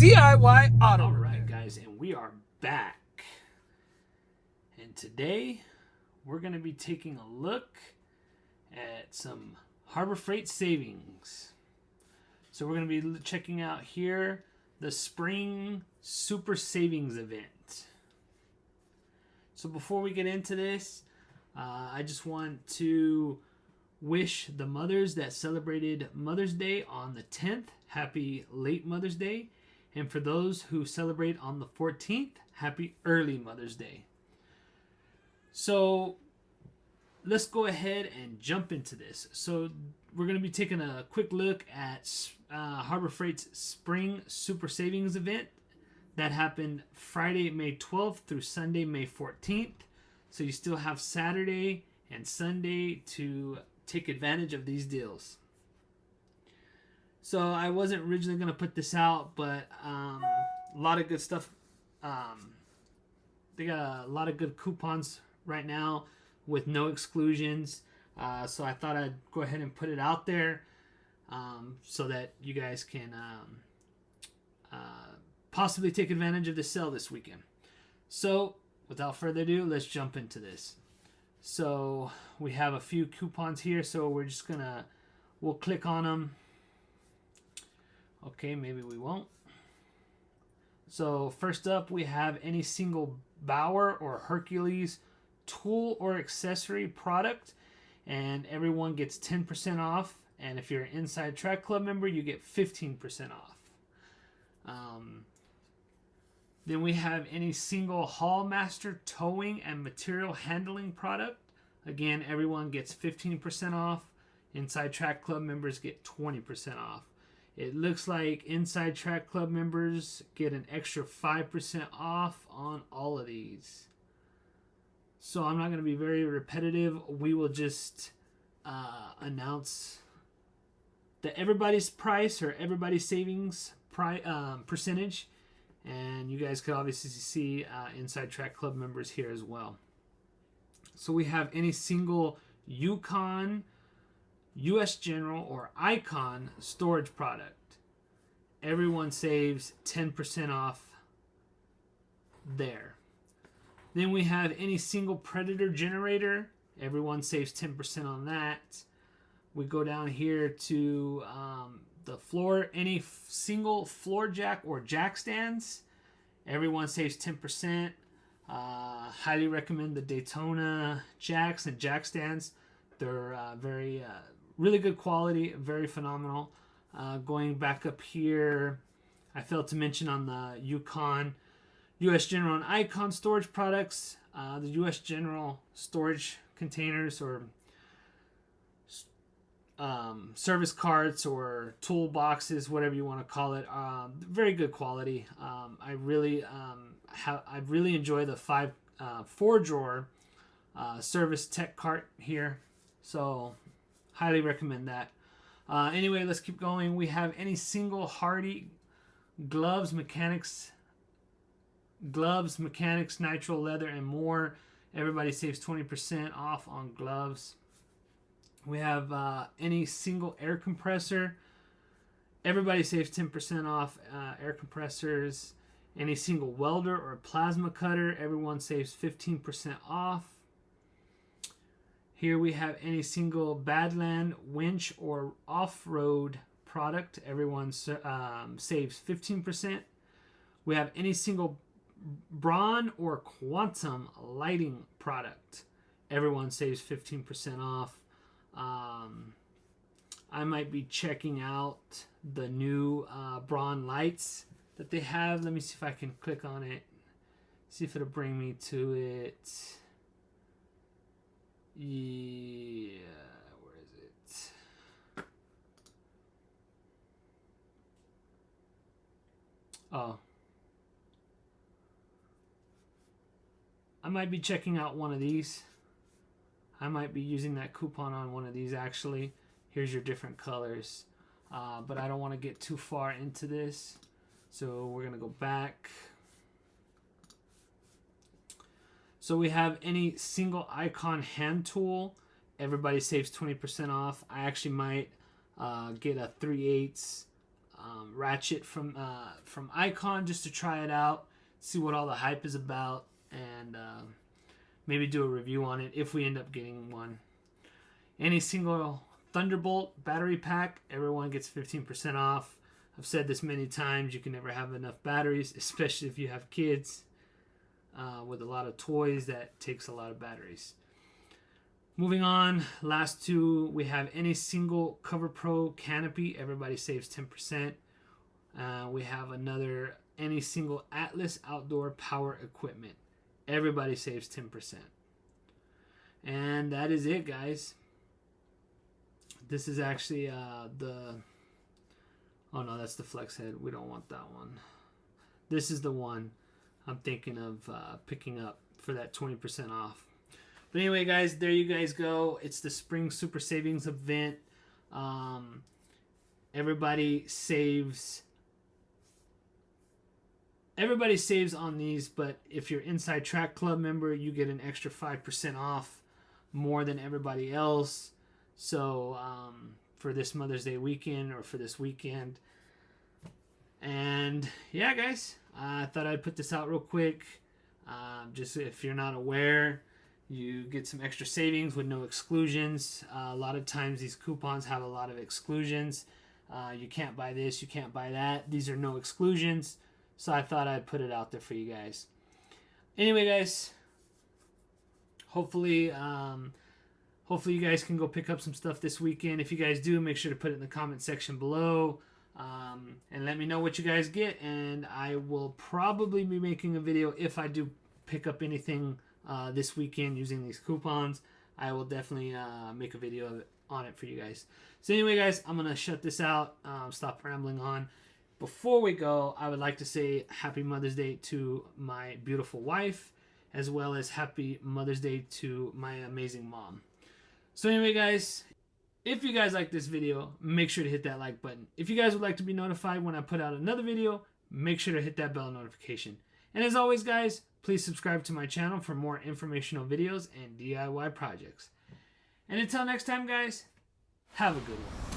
DIY Auto All Repair. right, guys, and we are back. And today we're going to be taking a look at some Harbor Freight savings. So we're going to be checking out here the Spring Super Savings Event. So before we get into this, I just want to wish the mothers that celebrated Mother's Day on the 10th, happy late Mother's Day. And for those who celebrate on the 14th, happy early Mother's Day. So let's go ahead and jump into this. So we're going to be taking a quick look at Harbor Freight's Spring Super Savings Event that happened Friday, May 12th through Sunday, May 14th. So you still have Saturday and Sunday to take advantage of these deals. So I wasn't originally going to put this out, but a lot of good stuff. They got a lot of good coupons right now with no exclusions. So I thought I'd go ahead and put it out there so that you guys can possibly take advantage of the sale this weekend. So without further ado, let's jump into this. So we have a few coupons here, so we're just we'll click on them. Okay, maybe we won't. So first up, we have any single Bauer or Hercules tool or accessory product, and everyone gets 10% off. And if you're an Inside Track Club member, you get 15% off. Then we have any single Haulmaster towing and material handling product. Again, everyone gets 15% off. Inside Track Club members get 20% off. It looks like Inside Track Club members get an extra 5% off on all of these. So I'm not going to be very repetitive. We will just announce the everybody's price or everybody's savings percentage. And you guys could obviously see Inside Track Club members here as well. So we have any single Yukon, US General, or Icon storage product. Everyone saves 10% off there. Then we have any single Predator generator. Everyone saves 10% on that. We go down here to the floor. Any single floor jack or jack stands. Everyone saves 10%. Highly recommend the Daytona jacks and jack stands. They're very really good quality, very phenomenal. Going back up here, I failed to mention on the Yukon, US General and Icon storage products, the US General storage containers or service carts or toolboxes, whatever you want to call it, very good quality. I really enjoy the 4-drawer service tech cart here, so highly recommend that. Anyway, let's keep going. We have any single Hardy gloves, mechanics, nitrile leather, and more. Everybody saves 20% off on gloves. We have any single air compressor. Everybody saves 10% off air compressors. Any single welder or plasma cutter. Everyone saves 15% off. Here we have any single Badland winch or off-road product. Everyone saves 15%. We have any single Braun or Quantum lighting product. Everyone saves 15% off. I might be checking out the new Braun lights that they have. Let me see if I can click on it. See if it'll bring me to it. Yeah, where is it? Oh. I might be checking out one of these. I might be using that coupon on one of these actually. Here's your different colors. But I don't want to get too far into this. So we're going to go back. So we have any single Icon hand tool. Everybody saves 20% off. I actually might get a 3/8 Ratchet from Icon just to try it out, see what all the hype is about, and maybe do a review on it if we end up getting one. Any single Thunderbolt battery pack, everyone gets 15% off. I've said this many times, you can never have enough batteries, especially if you have kids with a lot of toys. That takes a lot of batteries. Moving on, last two, we have any single Cover Pro canopy, everybody saves 10%. We have another any single Atlas outdoor power equipment, everybody saves 10%. And that is it, guys. This is actually the... Oh no, that's the Flex Head. We don't want that one. This is the one I'm thinking of picking up for that 20% off. But anyway, guys, there you guys go. It's the Spring Super Savings event. Everybody saves on these, but if you're Inside Track Club member, you get an extra 5% off more than everybody else. So for this Mother's Day weekend or for this weekend. And yeah, guys, I thought I'd put this out real quick. Just if you're not aware, you get some extra savings with no exclusions. A lot of times these coupons have a lot of exclusions. You can't buy this, you can't buy that. These are no exclusions. So I thought I'd put it out there for you guys. Anyway, guys, hopefully you guys can go pick up some stuff this weekend. If you guys do, make sure to put it in the comment section below. And let me know what you guys get. And I will probably be making a video if I do pick up anything this weekend using these coupons. I will definitely make a video on it for you guys. So anyway, guys, I'm going to shut this out. Stop rambling on. Before we go, I would like to say Happy Mother's Day to my beautiful wife, as well as Happy Mother's Day to my amazing mom. So anyway, guys, if you guys like this video, make sure to hit that like button. If you guys would like to be notified when I put out another video, make sure to hit that bell notification. And as always, guys, please subscribe to my channel for more informational videos and DIY projects. And until next time, guys, have a good one.